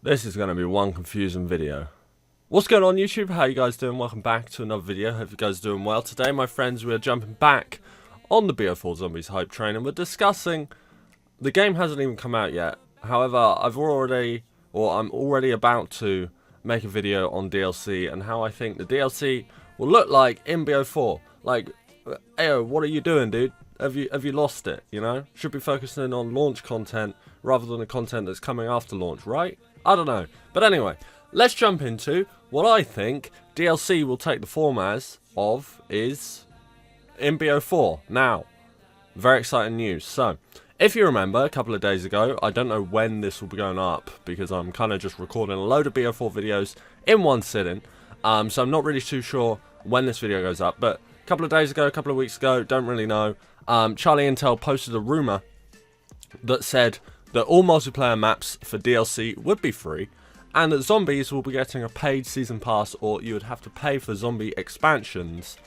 This is going to be one confusing video. What's going on YouTube? How you guys doing? Welcome back to another video. Hope you guys are doing well. Today, my friends, we are jumping back on the BO4 Zombies hype train and we're discussing... The game hasn't even come out yet. However, I'm already about to make a video on DLC and how I think the DLC will look like in BO4. Like, Ayo, what are you doing, dude? Have you lost it, you know? Should be focusing on launch content rather than the content that's coming after launch, right? I don't know. But anyway, let's jump into what I think DLC will take the form of is in BO4. Now, very exciting news. So, if you remember, a couple of days ago, I don't know when this will be going up because I'm kind of just recording a load of BO4 videos in one sitting. So I'm not really too sure when this video goes up. But a couple of days ago, a couple of weeks ago, don't really know. Charlie Intel posted a rumor that said that all multiplayer maps for DLC would be free and that zombies will be getting a paid season pass, or you would have to pay for zombie expansions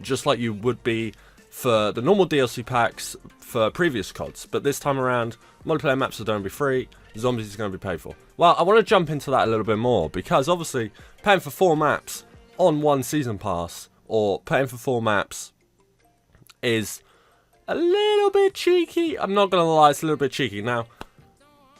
just like you would be for the normal DLC packs for previous CODs. But this time around, multiplayer maps are going to be free, zombies is going to be paid for. Well, I want to jump into that a little bit more because obviously paying for 4 maps on one season pass or paying for 4 maps is a little bit cheeky. I'm not gonna lie, it's a little bit cheeky. Now,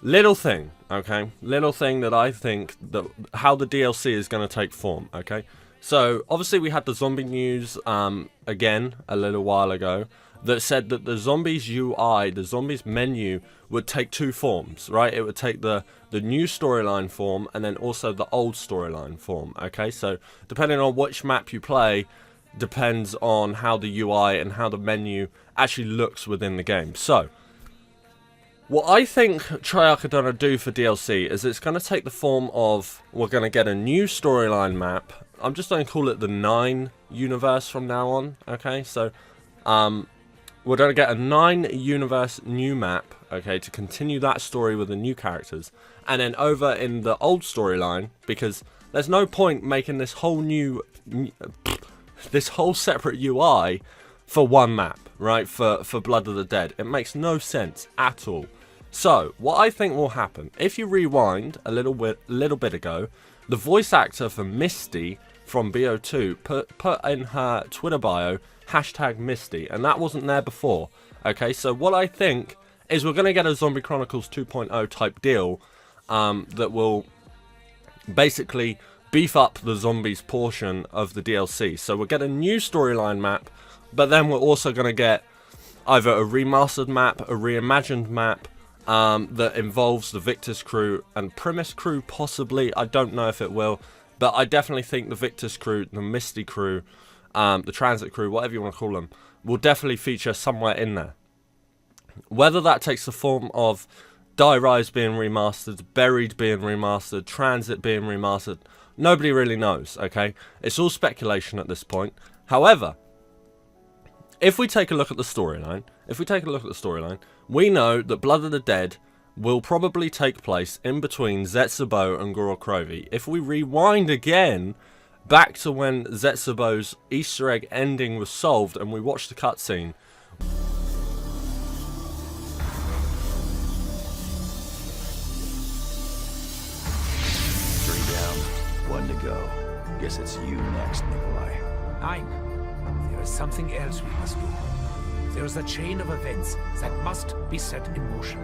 little thing, okay? Little thing that I think that how the DLC is gonna take form, okay? So, obviously we had the zombie news, again, a little while ago, that said that the zombies UI, the zombies menu, would take 2 forms, right? It would take the new storyline form and then also the old storyline form, okay? So, depending on which map you play, depends on how the UI and how the menu actually looks within the game. So, what I think Treyarch are going to do for DLC is it's going to take the form of, we're going to get a new storyline map. I'm just going to call it the 9 universe from now on, okay? So, we're going to get a 9 universe new map, okay, to continue that story with the new characters. And then over in the old storyline, because there's no point making this whole new... this whole separate UI for one map, right, for Blood of the Dead. It makes no sense at all. So, what I think will happen, if you rewind a little bit ago, the voice actor for Misty from BO2 put in her Twitter bio, #Misty, and that wasn't there before. Okay, so what I think is we're going to get a Zombie Chronicles 2.0 type deal that will basically beef up the zombies portion of the DLC. So we'll get a new storyline map, but then we're also going to get either a remastered map, a reimagined map that involves the Victor's crew and Primis crew possibly. I don't know if it will, but I definitely think the Victor's crew, the Misty crew, the Transit crew, whatever you want to call them, will definitely feature somewhere in there. Whether that takes the form of Die Rise being remastered, Buried being remastered, Transit being remastered, nobody really knows, okay? It's all speculation at this point. However, if we take a look at the storyline, we know that Blood of the Dead will probably take place in between Zetsubo and Gorokrovi. If we rewind again back to when Zetsubo's Easter egg ending was solved and we watch the cutscene, one to go. Guess it's you next, Nikolai. Nein. There is something else we must do. There is a chain of events that must be set in motion.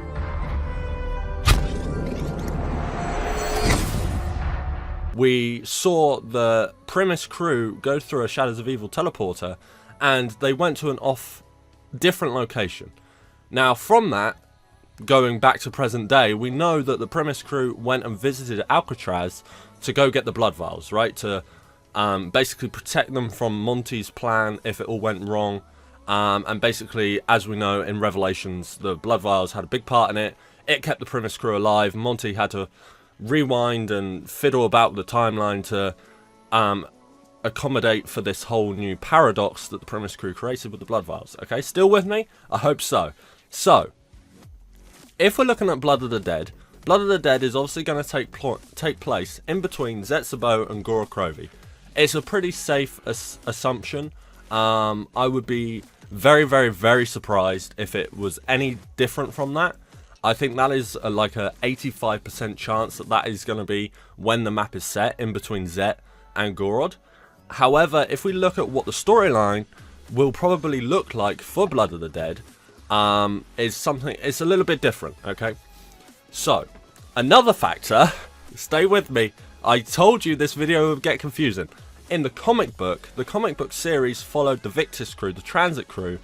We saw the Primis crew go through a Shadows of Evil teleporter and they went to an different location. Now from that, going back to present day, we know that the Primis crew went and visited Alcatraz to go get the blood vials, right? To basically protect them from Monty's plan if it all went wrong. And basically, as we know in Revelations, the blood vials had a big part in it. It kept the Primis crew alive. Monty had to rewind and fiddle about the timeline to accommodate for this whole new paradox that the Primis crew created with the blood vials. Okay, still with me? I hope so. So, if we're looking at Blood of the Dead, Blood of the Dead is obviously going to take place in between Zetsubo and Gorokrovi. It's a pretty safe assumption. I would be very, very, very surprised if it was any different from that. I think that is like a 85% chance that that is going to be when the map is set in between Zet and Gorod. However, if we look at what the storyline will probably look like for Blood of the Dead, it's a little bit different, okay? So, another factor, stay with me, I told you this video would get confusing. In the comic book series followed the Victus crew, the transit crew,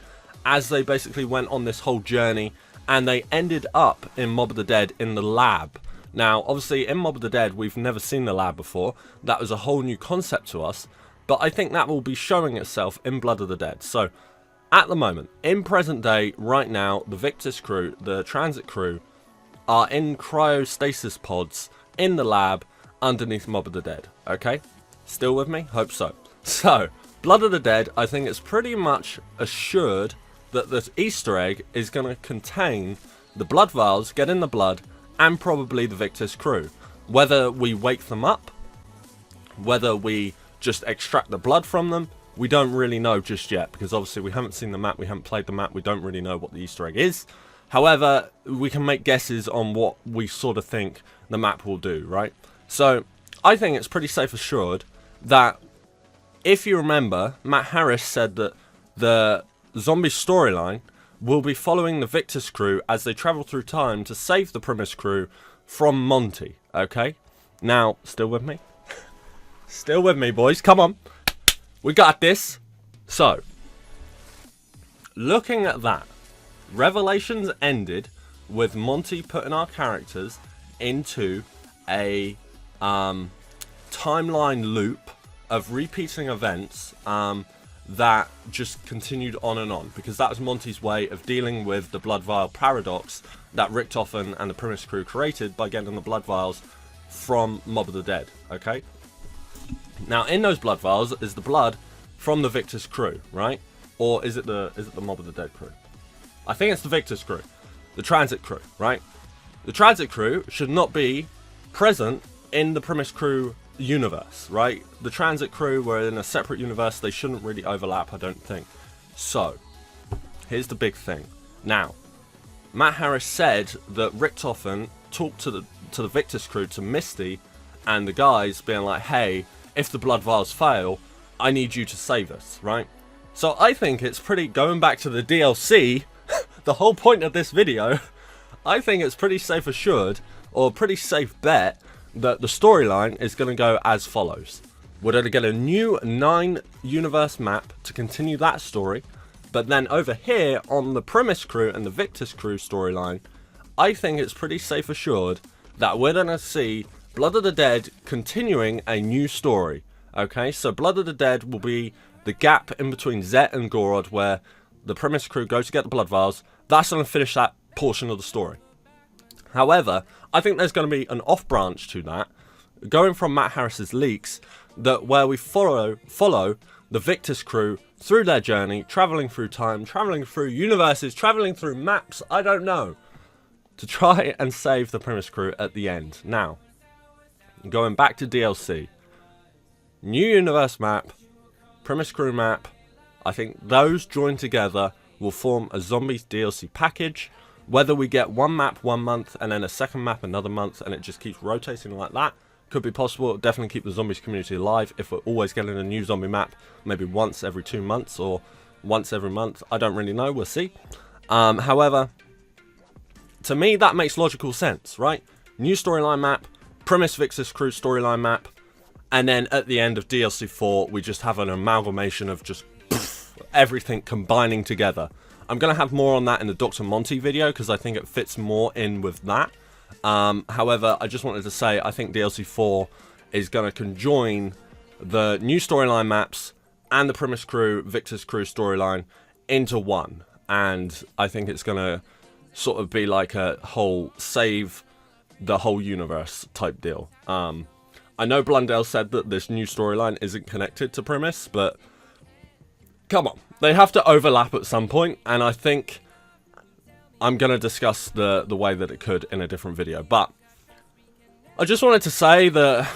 as they basically went on this whole journey, and they ended up in Mob of the Dead in the lab. Now, obviously, in Mob of the Dead, we've never seen the lab before. That was a whole new concept to us, but I think that will be showing itself in Blood of the Dead. So, at the moment, in present day, right now, the Victus crew, the transit crew, are in cryostasis pods in the lab underneath Mob of the Dead, okay? Still with me? Hope so. So, Blood of the Dead, I think it's pretty much assured that this Easter egg is going to contain the blood vials, get in the blood, and probably the Victus crew. Whether we wake them up, whether we just extract the blood from them, we don't really know just yet, because obviously we haven't seen the map, we haven't played the map, we don't really know what the Easter egg is. However, we can make guesses on what we sort of think the map will do, right? So, I think it's pretty safe assured that, if you remember, Matt Harris said that the zombie storyline will be following the Victus crew as they travel through time to save the Primis crew from Monty, okay? Now, still with me? Still with me, boys, come on. We got this. So, looking at that, Revelations ended with Monty putting our characters into a timeline loop of repeating events that just continued on and on, because that was Monty's way of dealing with the blood vial paradox that Richtofen and the Primis crew created by getting the blood vials from Mob of the Dead, okay? Now, in those blood vials is the blood from the Victus crew, right? Or is it the Mob of the Dead crew? I think it's the Victus crew, the transit crew, right? The transit crew should not be present in the Primis crew universe, right? The transit crew were in a separate universe. They shouldn't really overlap, I don't think. So, here's the big thing. Now, Matt Harris said that Richtofen talked to the Victus crew, to Misty and the guys, being like, hey, if the blood vials fail, I need you to save us, right? So I think it's pretty, going back to the DLC, the whole point of this video, I think it's pretty safe assured, or pretty safe bet, that the storyline is going to go as follows. We're going to get a new 9-universe map to continue that story, but then over here on the Primis crew and the Victus crew storyline, I think it's pretty safe assured that we're going to see Blood of the Dead continuing a new story. Okay, so Blood of the Dead will be the gap in between Zet and Gorod, where the Primis crew go to get the blood vials. That's going to finish that portion of the story. However, I think there's going to be an off branch to that, going from Matt Harris's leaks, that where we follow the Victus crew through their journey, travelling through time, travelling through universes, travelling through maps, I don't know, to try and save the Primis crew at the end. Now, going back to DLC, new universe map, Primis crew map, I think those joined together will form a zombies DLC package. Whether we get one map 1 month and then a second map another month and it just keeps rotating like that, could be possible. It'll definitely keep the zombies community alive if we're always getting a new zombie map, maybe once every 2 months or once every month. I don't really know, we'll see. However, to me that makes logical sense, right? New storyline map, Primis Victus crew storyline map, and then at the end of DLC 4 we just have an amalgamation of just everything combining together. I'm going to have more on that in the Dr. Monty video because I think it fits more in with that. However, I just wanted to say I think DLC 4 is going to conjoin the new storyline maps and the Primis crew, Victus crew storyline into one. And I think it's going to sort of be like a whole save the whole universe type deal. I know Blundell said that this new storyline isn't connected to Primis, but come on, they have to overlap at some point, and I think I'm going to discuss the way that it could in a different video. But I just wanted to say that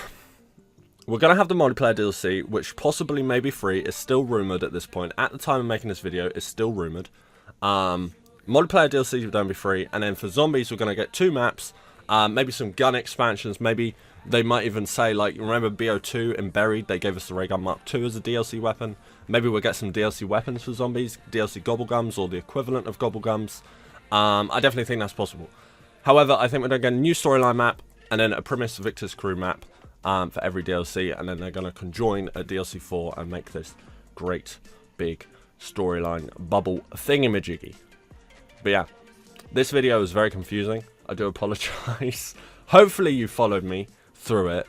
we're going to have the multiplayer DLC, which possibly may be free. It's still rumoured at this point. At the time of making this video, it's still rumoured. multiplayer DLC would only be free, and then for zombies we're going to get 2 maps, maybe some gun expansions, maybe they might even say, like, remember BO2 and Buried, they gave us the Ray Gun Mark II as a DLC weapon. Maybe we'll get some DLC weapons for zombies, DLC Gobblegums or the equivalent of Gobblegums. I definitely think that's possible. However, I think we're going to get a new storyline map and then a Primis Victor's Crew map for every DLC, and then they're going to conjoin a DLC 4 and make this great big storyline bubble thingamajiggy. But yeah, this video was very confusing. I do apologize. Hopefully you followed me through it.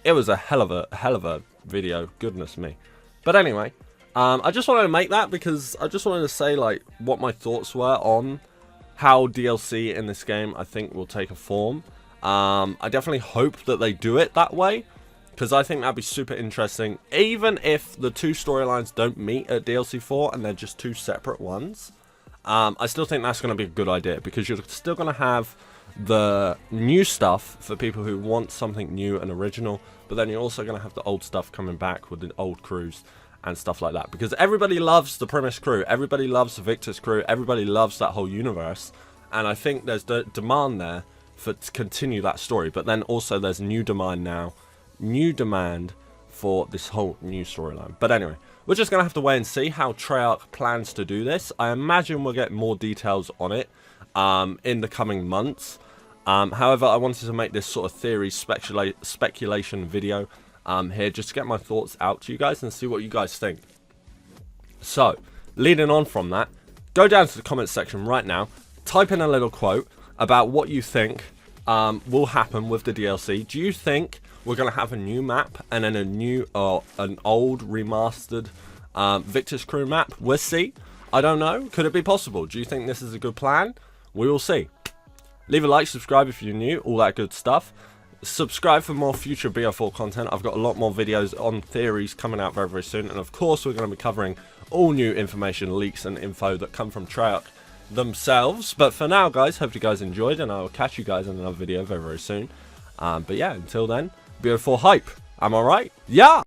It was a hell of a video, goodness me. But anyway, I just wanted to make that because I just wanted to say, like, what my thoughts were on how DLC in this game I think will take a form. I definitely hope that they do it that way, because I think that'd be super interesting. Even if the 2 storylines don't meet at DLC 4 and they're just 2 separate ones, I still think that's going to be a good idea, because you're still going to have the new stuff for people who want something new and original, but then you're also going to have the old stuff coming back with the old crews and stuff like that, because everybody loves the Primis crew, everybody loves the Victor's crew, everybody loves that whole universe, and I think there's the demand there for to continue that story. But then also there's new demand now, new demand for this whole new storyline. But anyway, we're just gonna have to wait and see how Treyarch plans to do this. I imagine we'll get more details on it in the coming months. However, I wanted to make this sort of theory speculation video here, just to get my thoughts out to you guys and see what you guys think. So, leading on from that, go down to the comments section right now, type in a little quote about what you think will happen with the DLC. Do you think we're going to have a new map and then a new, an old remastered Victor's Crew map? We'll see. I don't know. Could it be possible? Do you think this is a good plan? We will see. Leave a like, subscribe if you're new, all that good stuff. Subscribe for more future BO4 content. I've got a lot more videos on theories coming out very, very soon. And of course, we're going to be covering all new information, leaks, and info that come from Treyarch themselves. But for now, guys, hope you guys enjoyed, and I will catch you guys in another video very, very soon. But yeah, until then, BO4 hype. Am I right? Yeah!